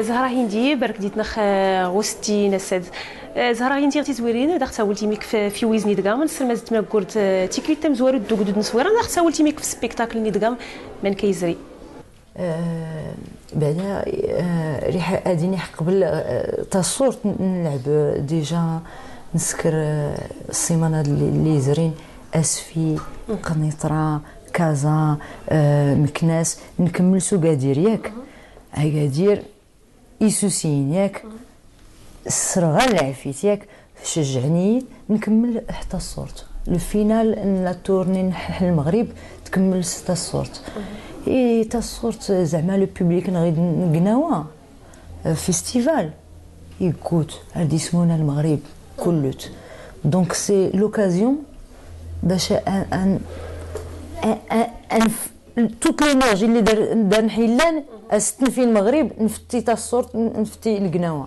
زهرة هندي برك ديت نخ غوستي نسد زهرة هندي غتي زويرين داخل تاولتي ميك في ويزني دغام نسر مازت ما قلت تيكري تم زوارو دوغ نسويرا داخل تاولتي ميك في سبيكتاكل ني دغام من كيزري بعدا ريحه اديني قبل تصورت نلعب ديجا نسكر السيمانه اللي زرين اسفي قنيطره كازا مكناس نكمل سوقادير ياك اكادير يسوسين ياك السرغه العفيت ياك شجعني نكمل حتى الصورت الفينال لا تورني المغرب تكمل حتى الصورت اي تا الصورت زعما لو بوبليك نغيد نقناوه فيستيفال يكوت هادي سمونا المغرب كلت دونك سي لوكازيون باش ان توت لينيرجي اللي دار نحيلان استن في المغرب نفتي تا الصورت نفتي القناوه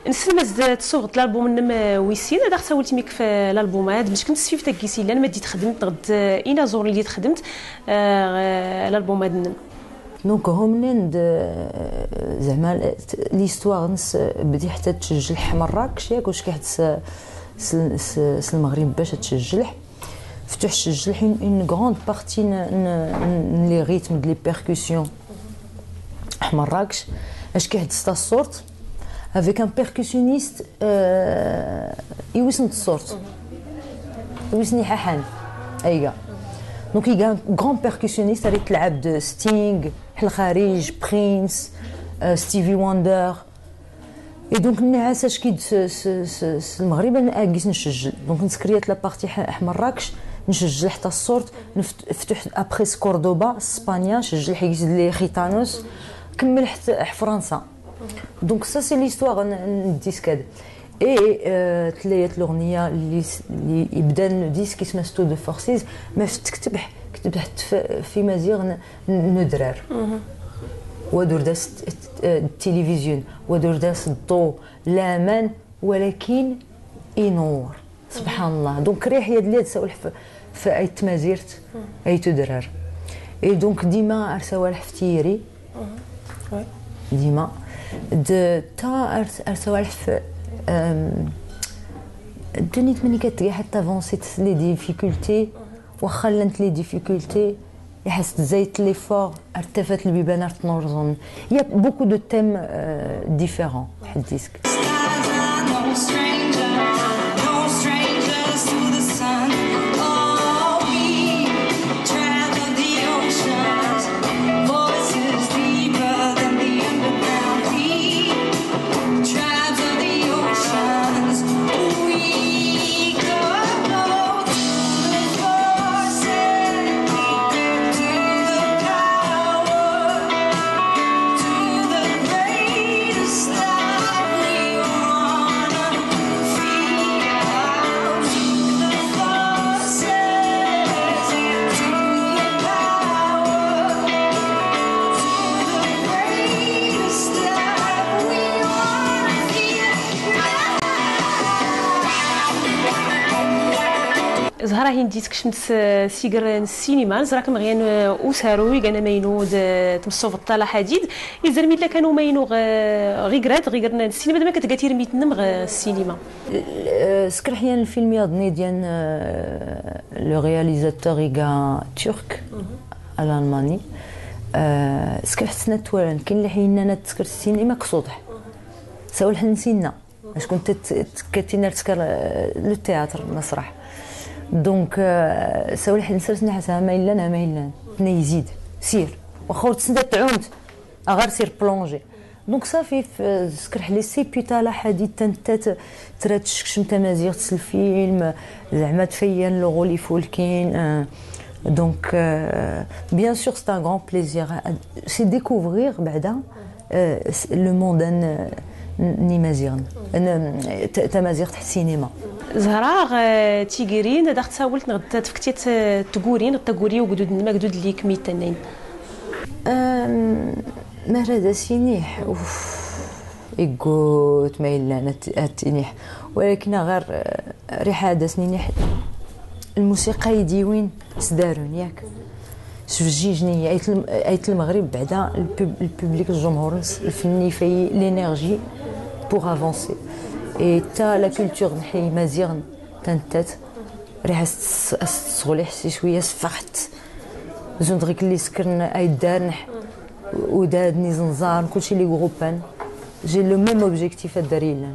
نسمز تصوغت الالبوم نم ويسين هذا سولتي ميك في الالبومات باش كنت سيف تاكيسي لان ما ديت خدمت غد اين زور اللي خدمت الالبومات نم دونك هومنين زعما ليستواغ نس بدي حتى تسجل مراكش ياك واش كيحدث المغرب باش تسجل فتح تسجل اون غروند بارتي لي ريتم دي لي بيركوسيون مراكش اش كيحدث تا الصوت avec un percussionniste يوسن الصوت يوسني حاحان ايغا دونك يغا غران بيركوسيونيست اللي تلعب دو ستينغ الخارج برينس ستيفي واندر اي دونك النعاس اش كيد المغرب انا كيس نسجل دونك نسكريات لا بارتي مراكش نسجل حتى الصوت نفتح ابريس كوردوبا اسبانيا نسجل حيت لي خيتانوس كمل حتى فرنسا دونك سا سي ليستواغ الديسك هذا اي تلايات الاغنيه اللي يبدا الديسك اسمه ستو دو فورسيز ما كتبت في مزيغ ندرار ودور داس التلفزيون ودور داس الضوء لامان ولكن ينور سبحان الله دونك ريح يد لي تسولح في اي تمازيرت اي تدرار اي دونك ديما ارسوالح في تيري ديما تا ارسوالح في دونيت مني كتلقى حتى افونسيت لي ديفيكولتي واخا لانت لي ديفيكولتي يحس زيت لي فور ارتفعت البيبان ارتنورزون يا بوكو دو تيم ديفيرون في الديسك زهرة هندي تكشمت سيجر السينما زراك مغيان وساروي كان ماينو تمصوف الطاله حديد يزرمي لا كانوا ماينو غير السينما دابا كتلقى تيرميت نم السينما سكر حيان الفيلم ياضني ديال لو رياليزاتور يغا ترك الالماني سكر حسنا توالن كاين اللي حينا انا تسكر السينما كسوطح ساول حنسينا اش كنت كتينا تسكر لو تياتر المسرح دونك ساول حد نسرس نحسها مايلان يزيد سير واخا تسنى تعومت غير سير بلونجي. دونك صافي سكرح لي سي بيتا لا حديث تنتات ترات شكشم تمازيغ الفيلم زعما تفين لو غولي فولكين. دونك بيان سور سي ان غران بليزير سي ديكوفرير بعدا لو موند نيمازيغن تمازيغ تحت السينما. زهراء تيجرين داخل ساولت نغدا تفكتيت تقورين تقوري وقدود ما قدود لي كميتنين ما راه سينيح يقوت ما الا تنيح ولكن غير ريحه هذا سنيح الموسيقى يديوين تدارون ياك سجيجني ايت المغرب بعدا البوبليك الجمهور الفني في لينيرجي بوغ افونسي اي تا لا كولتور نحي مزيغن تنتات ريحه الصغولي حسي شويه سفخت زون دغيك اللي سكرنا اي دارنح ودادني زنزار كلشي لي غروبان جي لو ميم اوبجيكتيف الداريلان